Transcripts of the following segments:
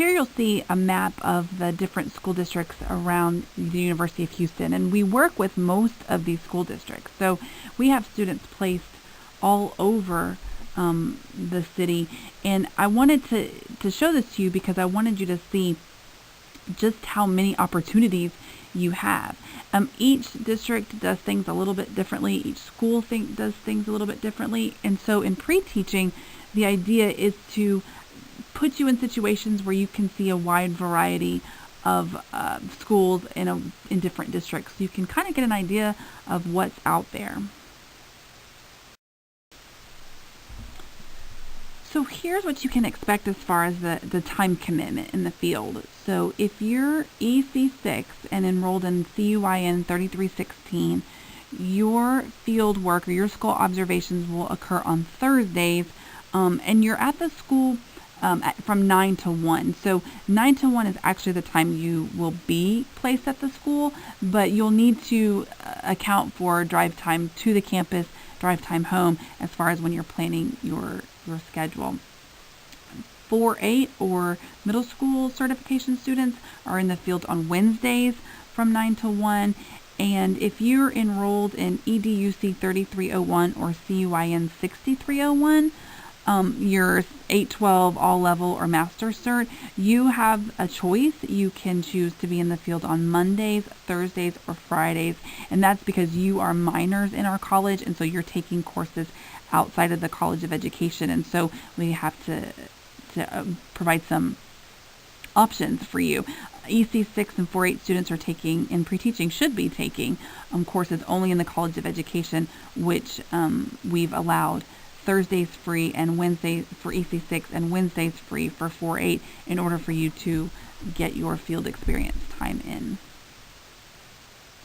here you'll see a map of the different school districts around the University of Houston, and we work with most of these school districts. So we have students placed all over the city, and I wanted to show this to you because I wanted you to see just how many opportunities you have. Each district does things a little bit differently. Each school does things a little bit differently. And so in pre-teaching, the idea is to put you in situations where you can see a wide variety of schools in different districts. So you can kind of get an idea of what's out there. So here's what you can expect as far as the time commitment in the field. So if you're EC6 and enrolled in CUIN 3316, your field work or your school observations will occur on Thursdays, and you're at the school from 9 to 1. So 9 to 1 is actually the time you will be placed at the school, but you'll need to account for drive time to the campus, drive time home, as far as when you're planning your schedule. 4-8 or middle school certification students are in the field on Wednesdays from 9 to 1. And if you're enrolled in EDUC 3301 or CUIN 6301, your 812 all level or master cert, you have a choice. You can choose to be in the field on Mondays, Thursdays, or Fridays, and that's because you are minors in our college, and so you're taking courses outside of the College of Education, and so we have to provide some options for you. EC6 and 4-8 students are taking, in pre-teaching, should be taking courses only in the College of Education, which we've allowed Thursdays free and Wednesdays for EC6 and Wednesdays free for 4-8 in order for you to get your field experience time in.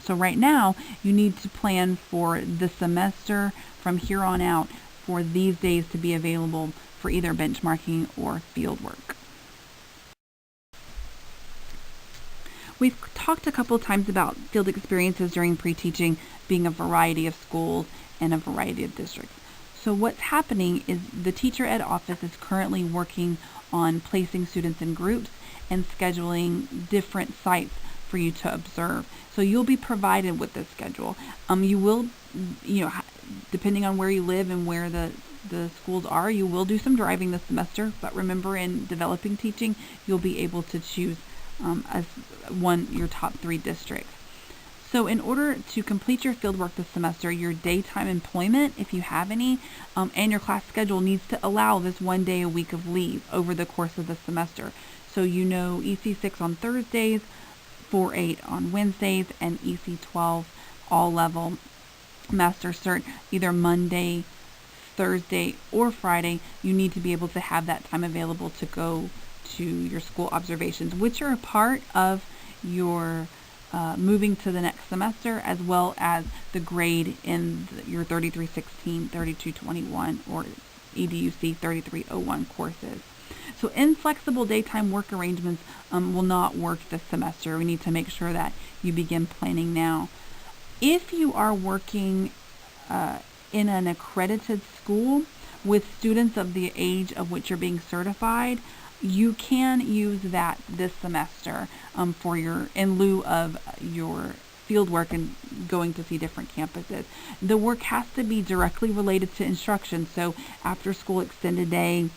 So right now, you need to plan for the semester from here on out for these days to be available for either benchmarking or field work. We've talked a couple times about field experiences during pre-teaching being a variety of schools and a variety of districts. So what's happening is the teacher ed office is currently working on placing students in groups and scheduling different sites for you to observe. So you'll be provided with this schedule. You will, depending on where you live and where the schools are, you will do some driving this semester, but remember, in developing teaching, you'll be able to choose as your top 3 districts. So in order to complete your fieldwork this semester, your daytime employment, if you have any, and your class schedule needs to allow this 1 day a week of leave over the course of the semester. So EC6 on Thursdays, 4-8 on Wednesdays, and EC12 all level master cert either Monday, Thursday, or Friday. You need to be able to have that time available to go to your school observations, which are a part of your moving to the next semester, as well as the grade in your 3316, 3221, or EDUC 3301 courses. So inflexible daytime work arrangements will not work this semester. We need to make sure that you begin planning now. If you are working in an accredited school with students of the age of which you're being certified, you can use that this semester in lieu of your field work and going to see different campuses. The work has to be directly related to instruction, so after school extended day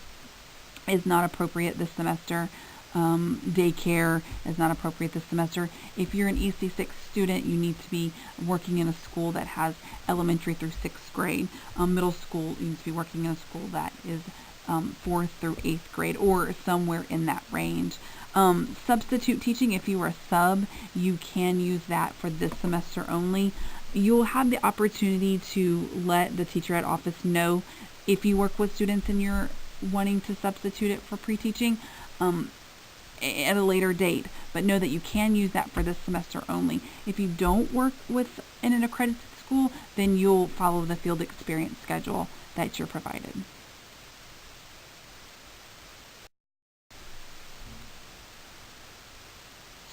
is not appropriate this semester. Daycare is not appropriate this semester. If you're an EC6 student, you need to be working in a school that has elementary through 6th grade. Middle school, you need to be working in a school that is 4th through 8th grade, or somewhere in that range. Substitute teaching, if you are a sub, you can use that for this semester only. You'll have the opportunity to let the teacher ed office know if you work with students and you're wanting to substitute it for pre-teaching at a later date, but know that you can use that for this semester only. If you don't work in an accredited school, then you'll follow the field experience schedule that you're provided.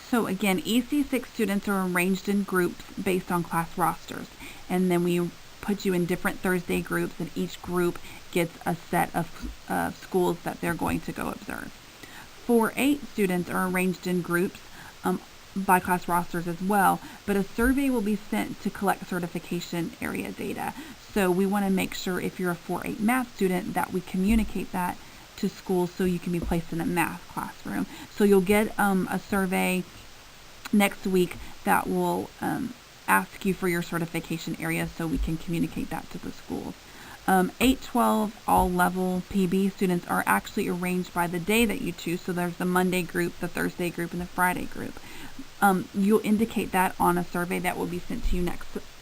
So again, EC6 students are arranged in groups based on class rosters, and then we put you in different Thursday groups, and each group gets a set of schools that they're going to go observe. 4-8 students are arranged in groups by class rosters as well, but a survey will be sent to collect certification area data. So we want to make sure if you're a 4-8 math student that we communicate that to schools so you can be placed in a math classroom. So you'll get a survey next week that will ask you for your certification area so we can communicate that to the schools. 8-12 all-level PB students are actually arranged by the day that you choose. So there's the Monday group, the Thursday group, and the Friday group. You'll indicate that on a survey that will be sent to you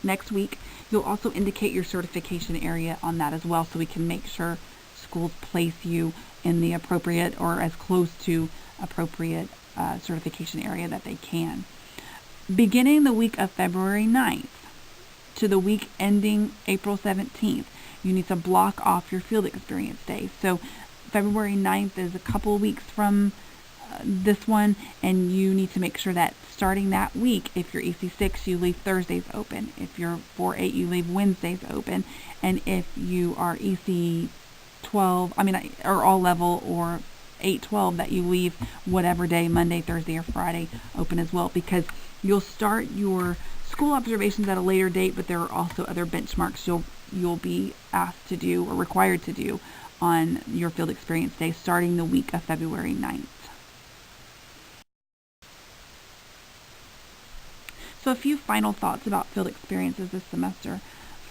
next week. You'll also indicate your certification area on that as well so we can make sure schools place you in the appropriate or as close to appropriate certification area that they can. Beginning the week of February 9th to the week ending April 17th, you need to block off your field experience days. So February 9th is a couple of weeks from this one, and you need to make sure that starting that week, if you're EC6, you leave Thursdays open. If you're 4-8, you leave Wednesdays open. And if you are EC12, or all level, or 8-12, that you leave whatever day, Monday, Thursday, or Friday, open as well, because you'll start your school observations at a later date, but there are also other benchmarks you'll be asked to do or required to do on your field experience day starting the week of February 9th. So a few final thoughts about field experiences this semester.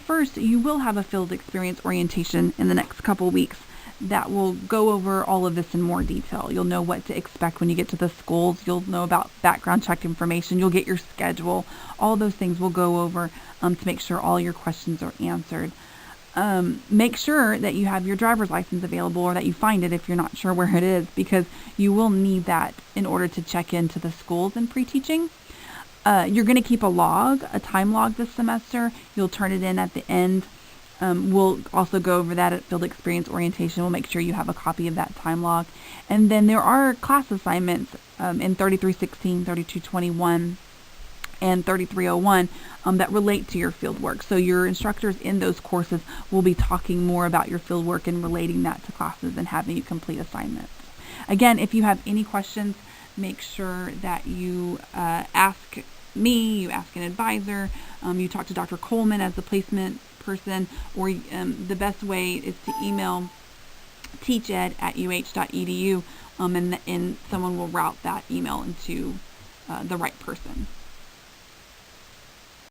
First, you will have a field experience orientation in the next couple weeks that will go over all of this in more detail. You'll know what to expect when you get to the schools. You'll know about background check information. You'll get your schedule. All those things we'll go over to make sure all your questions are answered. Make sure that you have your driver's license available, or that you find it if you're not sure where it is, because you will need that in order to check into the schools in pre-teaching. You're going to keep a time log this semester. You'll turn it in at the end. We'll also go over that at Field Experience Orientation. We'll make sure you have a copy of that time log. And then there are class assignments in 3316, 3221, and 3301 that relate to your field work. So your instructors in those courses will be talking more about your field work and relating that to classes and having you complete assignments. Again, if you have any questions, make sure that you ask me, you ask an advisor, you talk to Dr. Coleman as the placement person, or the best way is to email teached@uh.edu, and someone will route that email into the right person.